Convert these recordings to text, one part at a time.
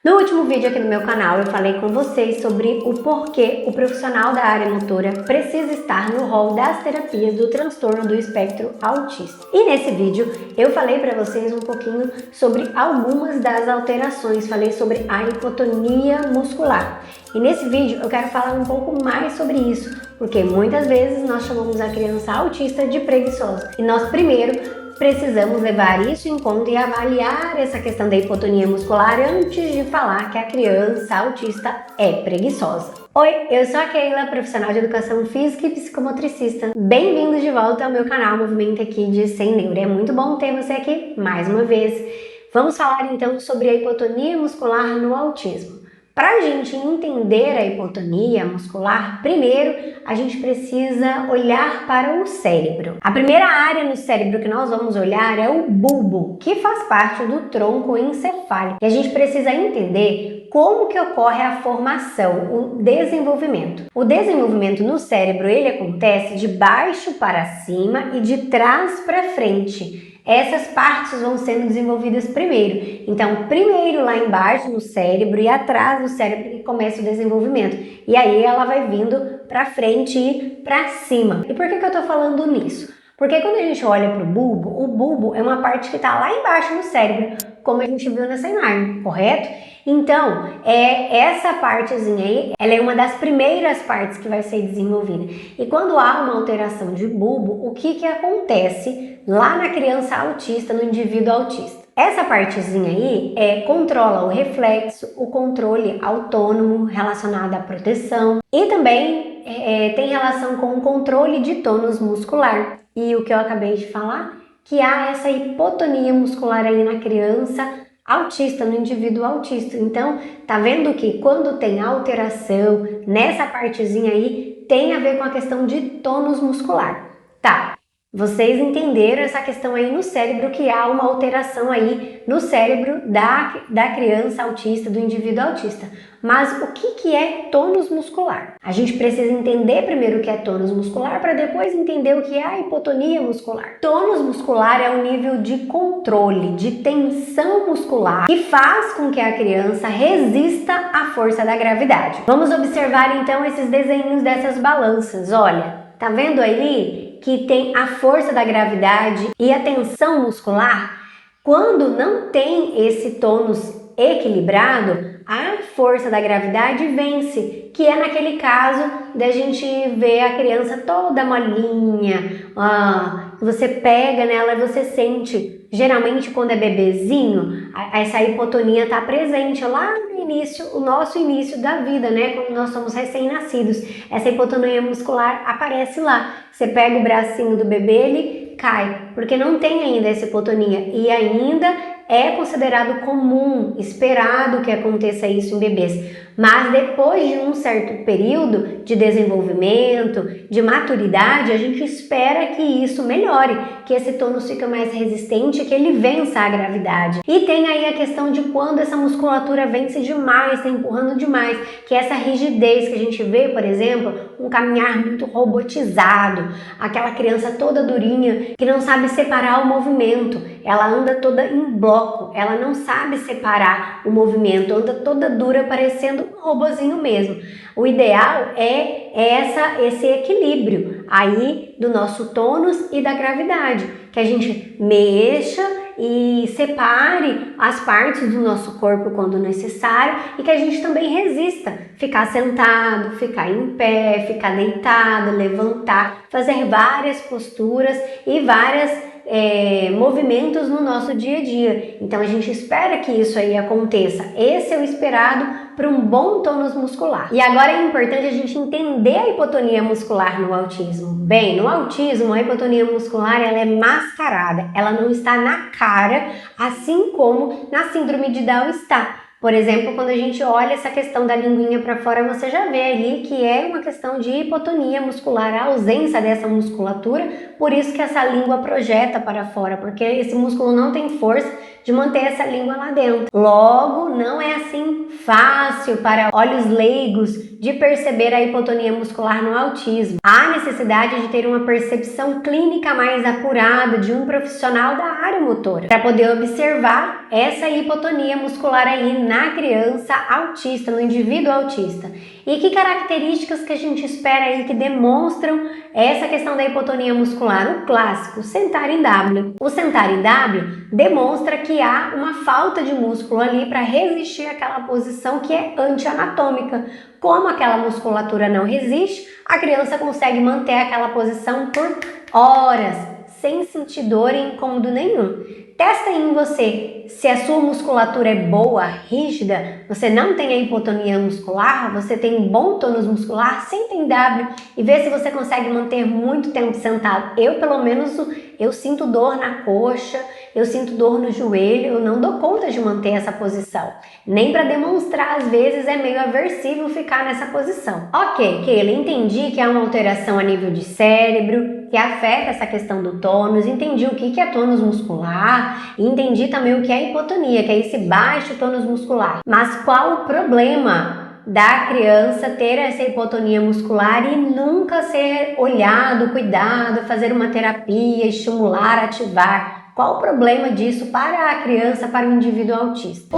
No último vídeo aqui no meu canal eu falei com vocês sobre o porquê o profissional da área motora precisa estar no rol das terapias do transtorno do espectro autista. E nesse vídeo eu falei para vocês um pouquinho sobre algumas das alterações, falei sobre a hipotonia muscular. E nesse vídeo eu quero falar um pouco mais sobre isso, porque muitas vezes nós chamamos a criança autista de preguiçosa. E nós primeiro precisamos levar isso em conta e avaliar essa questão da hipotonia muscular antes de falar que a criança autista é preguiçosa. Oi, eu sou a Keila, profissional de educação física e psicomotricista. Bem-vindos de volta ao meu canal Movimento Aqui Sem Neuro. É muito bom ter você aqui mais uma vez. Vamos falar então sobre a hipotonia muscular no autismo. Para a gente entender a hipotonia muscular, primeiro a gente precisa olhar para o cérebro. A primeira área no cérebro que nós vamos olhar é o bulbo, que faz parte do tronco encefálico. E a gente precisa entender como que ocorre a formação, o desenvolvimento. O desenvolvimento no cérebro, ele acontece de baixo para cima e de trás para frente. Essas partes vão sendo desenvolvidas primeiro. Então, primeiro lá embaixo no cérebro e atrás do cérebro que começa o desenvolvimento. E aí ela vai vindo para frente e para cima. E por que eu tô falando nisso? Porque quando a gente olha para o bulbo é uma parte que está lá embaixo no cérebro, como a gente viu nessa imagem, correto? Então, essa partezinha aí, ela é uma das primeiras partes que vai ser desenvolvida. E quando há uma alteração de bulbo, o que acontece lá na criança autista, no indivíduo autista? Essa partezinha aí controla o reflexo, o controle autônomo relacionado à proteção e também tem relação com o controle de tônus muscular. E o que eu acabei de falar, que há essa hipotonia muscular aí na criança autista, no indivíduo autista. Então, tá vendo que quando tem alteração nessa partezinha aí, tem a ver com a questão de tônus muscular. Tá, vocês entenderam essa questão aí no cérebro, que há uma alteração aí no cérebro da criança autista, do indivíduo autista. Mas o que é tônus muscular? A gente precisa entender primeiro o que é tônus muscular para depois entender o que é a hipotonia muscular. Tônus muscular é o nível de controle, de tensão muscular que faz com que a criança resista à força da gravidade. Vamos observar então esses desenhos dessas balanças. Olha, tá vendo aí que tem a força da gravidade e a tensão muscular? Quando não tem esse tônus equilibrado, a força da gravidade vence, que é naquele caso da gente ver a criança toda molinha, você pega nela e você sente, geralmente quando é bebezinho, essa hipotonia está presente lá no início, o nosso início da vida, né, quando nós somos recém-nascidos, essa hipotonia muscular aparece lá, você pega o bracinho do bebê, ele cai, porque não tem ainda essa hipotonia e ainda é considerado comum, esperado que aconteça isso em bebês. Mas depois de um certo período de desenvolvimento, de maturidade, a gente espera que isso melhore, que esse tônus fique mais resistente, que ele vença a gravidade. E tem aí a questão de quando essa musculatura vence demais, está empurrando demais, que é essa rigidez que a gente vê, por exemplo, um caminhar muito robotizado, aquela criança toda durinha, que não sabe separar o movimento, ela anda toda em bloco, ela não sabe separar o movimento, anda toda dura, parecendo um robozinho mesmo. O ideal é esse equilíbrio aí do nosso tônus e da gravidade, que a gente mexa e separe as partes do nosso corpo quando necessário e que a gente também resista, ficar sentado, ficar em pé, ficar deitado, levantar, fazer várias posturas e várias movimentos no nosso dia a dia. Então a gente espera que isso aí aconteça. Esse é o esperado para um bom tônus muscular. E agora é importante a gente entender a hipotonia muscular no autismo. Bem, no autismo a hipotonia muscular ela é mascarada, ela não está na cara, assim como na síndrome de Down está. Por exemplo, quando a gente olha essa questão da linguinha para fora, você já vê ali que é uma questão de hipotonia muscular, a ausência dessa musculatura, por isso que essa língua projeta para fora, porque esse músculo não tem força de manter essa língua lá dentro. Logo, não é assim fácil para olhos leigos de perceber a hipotonia muscular no autismo. Há necessidade de ter uma percepção clínica mais apurada de um profissional da área motora para poder observar essa hipotonia muscular aí na criança autista, no indivíduo autista. E que características que a gente espera aí que demonstram essa questão da hipotonia muscular? O clássico, sentar em W. O sentar em W demonstra que há uma falta de músculo ali para resistir àquela posição que é anti-anatômica. Como aquela musculatura não resiste, a criança consegue manter aquela posição por horas, sem sentir dor e incômodo nenhum. Testa em você se a sua musculatura é boa, rígida, você não tem a hipotonia muscular, você tem um bom tônus muscular, senta em W e vê se você consegue manter muito tempo sentado. Eu, pelo menos, eu sinto dor na coxa, eu sinto dor no joelho, eu não dou conta de manter essa posição. Nem para demonstrar, às vezes, é meio aversivo ficar nessa posição. Ok, Keila, entendi que há uma alteração a nível de cérebro, que afeta essa questão do tônus, entendi o que é tônus muscular, e entendi também o que é hipotonia, que é esse baixo tônus muscular. Mas qual o problema da criança ter essa hipotonia muscular e nunca ser olhado, cuidado, fazer uma terapia, estimular, ativar? Qual o problema disso para a criança, para o indivíduo autista?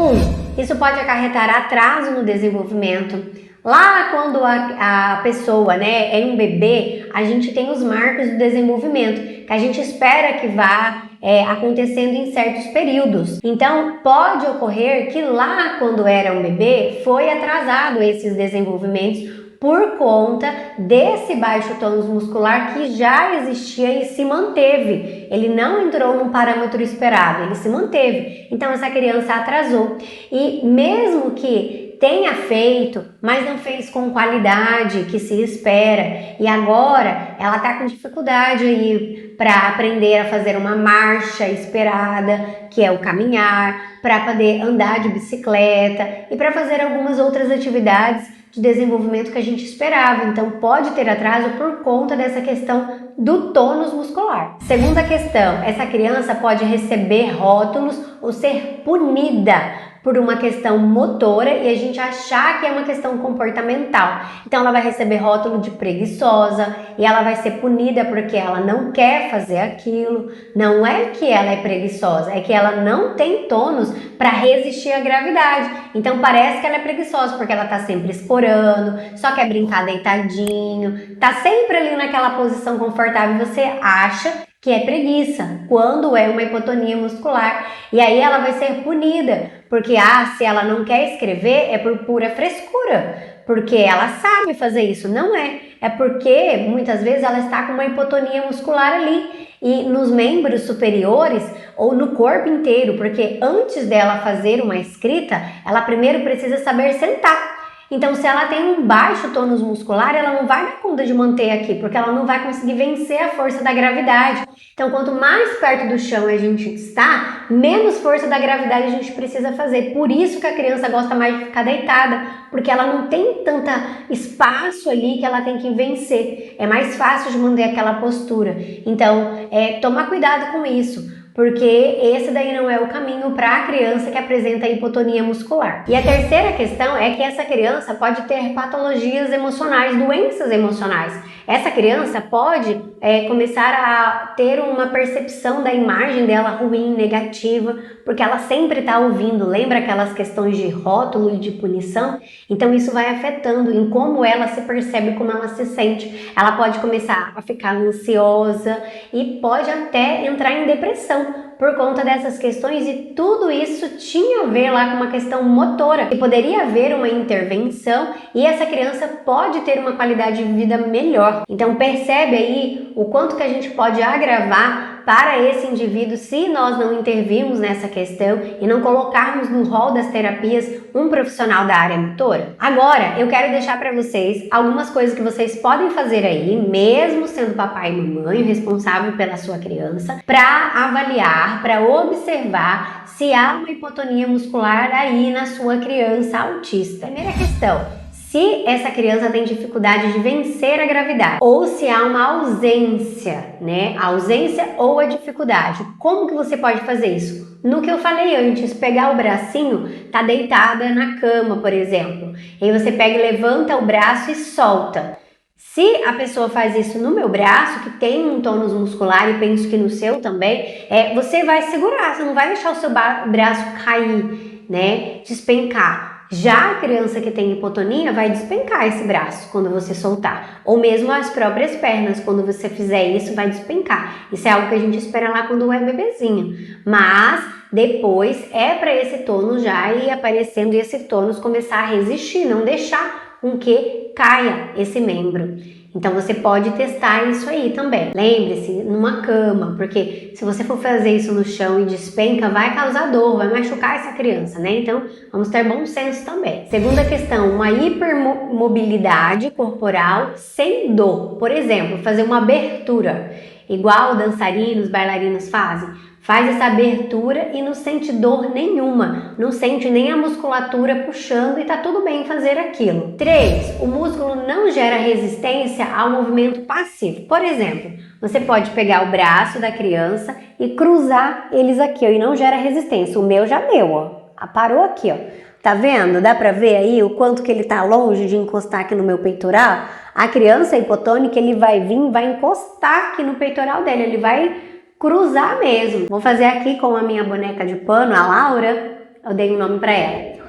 Isso pode acarretar atraso no desenvolvimento. Lá quando a pessoa, é um bebê, a gente tem os marcos do desenvolvimento, que a gente espera que vá acontecendo em certos períodos. Então, pode ocorrer que lá quando era um bebê, foi atrasado esses desenvolvimentos por conta desse baixo tônus muscular que já existia e se manteve. Ele não entrou num parâmetro esperado, ele se manteve. Então, essa criança atrasou. E mesmo que tenha feito, mas não fez com qualidade que se espera, e agora ela está com dificuldade aí para aprender a fazer uma marcha esperada, que é o caminhar, para poder andar de bicicleta e para fazer algumas outras atividades de desenvolvimento que a gente esperava. Então pode ter atraso por conta dessa questão do tônus muscular. Segunda questão, essa criança pode receber rótulos ou ser punida por uma questão motora e a gente achar que é uma questão comportamental. Então ela vai receber rótulo de preguiçosa e ela vai ser punida porque ela não quer fazer aquilo. Não é que ela é preguiçosa, é que ela não tem tônus para resistir à gravidade. Então parece que ela é preguiçosa porque ela tá sempre escorando, só quer brincar deitadinho, tá sempre ali naquela posição confortável e você acha que é preguiça, quando é uma hipotonia muscular. E aí ela vai ser punida, porque se ela não quer escrever é por pura frescura, porque ela sabe fazer isso. Não é porque muitas vezes ela está com uma hipotonia muscular ali, e nos membros superiores ou no corpo inteiro, porque antes dela fazer uma escrita, ela primeiro precisa saber sentar. Então, se ela tem um baixo tônus muscular, ela não vai dar conta de manter aqui, porque ela não vai conseguir vencer a força da gravidade. Então, quanto mais perto do chão a gente está, menos força da gravidade a gente precisa fazer. Por isso que a criança gosta mais de ficar deitada, porque ela não tem tanto espaço ali que ela tem que vencer. É mais fácil de manter aquela postura. Então, tomar cuidado com isso, porque esse daí não é o caminho para a criança que apresenta hipotonia muscular. E a terceira questão é que essa criança pode ter patologias emocionais, doenças emocionais. Essa criança pode começar a ter uma percepção da imagem dela ruim, negativa, porque ela sempre está ouvindo, lembra aquelas questões de rótulo e de punição? Então isso vai afetando em como ela se percebe, como ela se sente. Ela pode começar a ficar ansiosa e pode até entrar em depressão por conta dessas questões, e tudo isso tinha a ver lá com uma questão motora, e poderia haver uma intervenção e essa criança pode ter uma qualidade de vida melhor. Então percebe aí o quanto que a gente pode agravar para esse indivíduo se nós não intervirmos nessa questão e não colocarmos no rol das terapias um profissional da área motora. Agora, eu quero deixar para vocês algumas coisas que vocês podem fazer aí, mesmo sendo papai e mamãe responsável pela sua criança, para avaliar, para observar se há uma hipotonia muscular aí na sua criança autista. Primeira questão: se essa criança tem dificuldade de vencer a gravidade ou se há uma ausência, né? A ausência ou a dificuldade. Como que você pode fazer isso? No que eu falei antes, pegar o bracinho, tá deitada na cama, por exemplo. E aí você pega e levanta o braço e solta. Se a pessoa faz isso no meu braço, que tem um tônus muscular e penso que no seu também, você vai segurar, você não vai deixar o seu braço cair, né? Despencar. Já a criança que tem hipotonia vai despencar esse braço quando você soltar. Ou mesmo as próprias pernas, quando você fizer isso, vai despencar. Isso é algo que a gente espera lá quando é bebezinho. Mas depois é para esse tônus já ir aparecendo e esse tônus começar a resistir, não deixar com que caia esse membro. Então você pode testar isso aí também. Lembre-se, numa cama, porque se você for fazer isso no chão e despenca, vai causar dor, vai machucar essa criança, né? Então vamos ter bom senso também. Segunda questão, uma hipermobilidade corporal sem dor. Por exemplo, fazer uma abertura, igual dançarinos, bailarinos fazem. Faz essa abertura e não sente dor nenhuma, não sente nem a musculatura puxando e tá tudo bem fazer aquilo. 3. O músculo não gera resistência ao movimento passivo. Por exemplo, você pode pegar o braço da criança e cruzar eles aqui, ó, e não gera resistência. O meu já deu, ó. Parou aqui, ó. Tá vendo? Dá pra ver aí o quanto que ele tá longe de encostar aqui no meu peitoral? A criança hipotônica, ele vai vir, vai encostar aqui no peitoral dele, ele vai cruzar mesmo. Vou fazer aqui com a minha boneca de pano, a Laura, eu dei um nome para ela.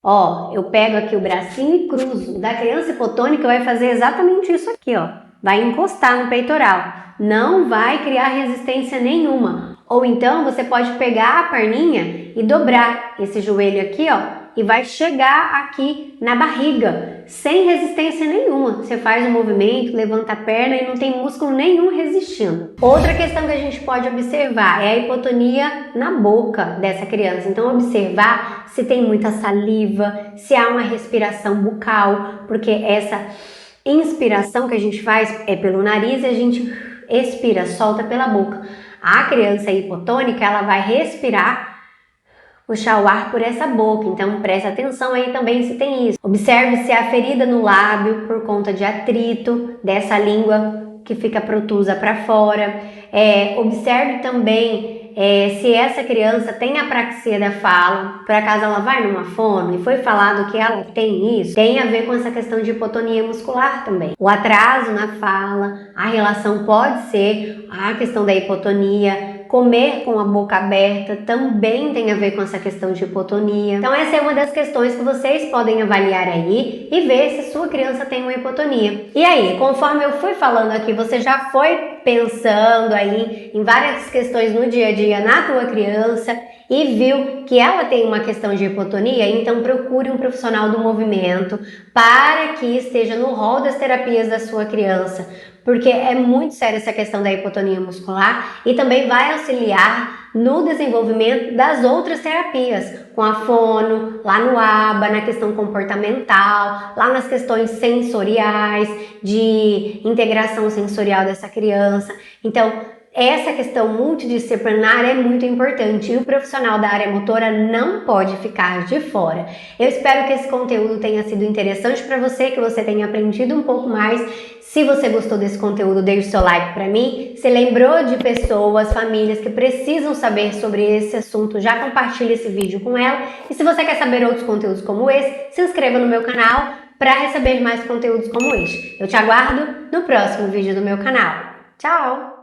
Ó, eu pego aqui o bracinho e cruzo. Da criança hipotônica vai fazer exatamente isso aqui, ó. Vai encostar no peitoral. Não vai criar resistência nenhuma. Ou então você pode pegar a perninha e dobrar esse joelho aqui, ó, e vai chegar aqui na barriga, sem resistência nenhuma. Você faz o movimento, levanta a perna e não tem músculo nenhum resistindo. Outra questão que a gente pode observar é a hipotonia na boca dessa criança. Então observar se tem muita saliva, se há uma respiração bucal, porque essa inspiração que a gente faz é pelo nariz e a gente expira, solta pela boca. A criança hipotônica, ela vai respirar, puxar o ar por essa boca, então preste atenção aí também se tem isso. Observe se há ferida no lábio por conta de atrito dessa língua que fica protusa para fora. Observe também se essa criança tem apraxia da fala, por acaso ela vai numa fono e foi falado que ela tem isso, tem a ver com essa questão de hipotonia muscular também. O atraso na fala, a relação pode ser a questão da hipotonia. Comer com a boca aberta também tem a ver com essa questão de hipotonia. Então essa é uma das questões que vocês podem avaliar aí e ver se sua criança tem uma hipotonia. E aí, conforme eu fui falando aqui, você já foi pensando aí em várias questões no dia a dia na tua criança e viu que ela tem uma questão de hipotonia? Então procure um profissional do movimento para que esteja no rol das terapias da sua criança, porque é muito séria essa questão da hipotonia muscular e também vai auxiliar no desenvolvimento das outras terapias, com a fono, lá no ABA, na questão comportamental, lá nas questões sensoriais, de integração sensorial dessa criança. Então, essa questão multidisciplinar é muito importante e o profissional da área motora não pode ficar de fora. Eu espero que esse conteúdo tenha sido interessante para você, que você tenha aprendido um pouco mais. Se você gostou desse conteúdo, deixe seu like para mim. Se lembrou de pessoas, famílias que precisam saber sobre esse assunto, já compartilhe esse vídeo com ela. E se você quer saber outros conteúdos como esse, se inscreva no meu canal para receber mais conteúdos como este. Eu te aguardo no próximo vídeo do meu canal. Tchau!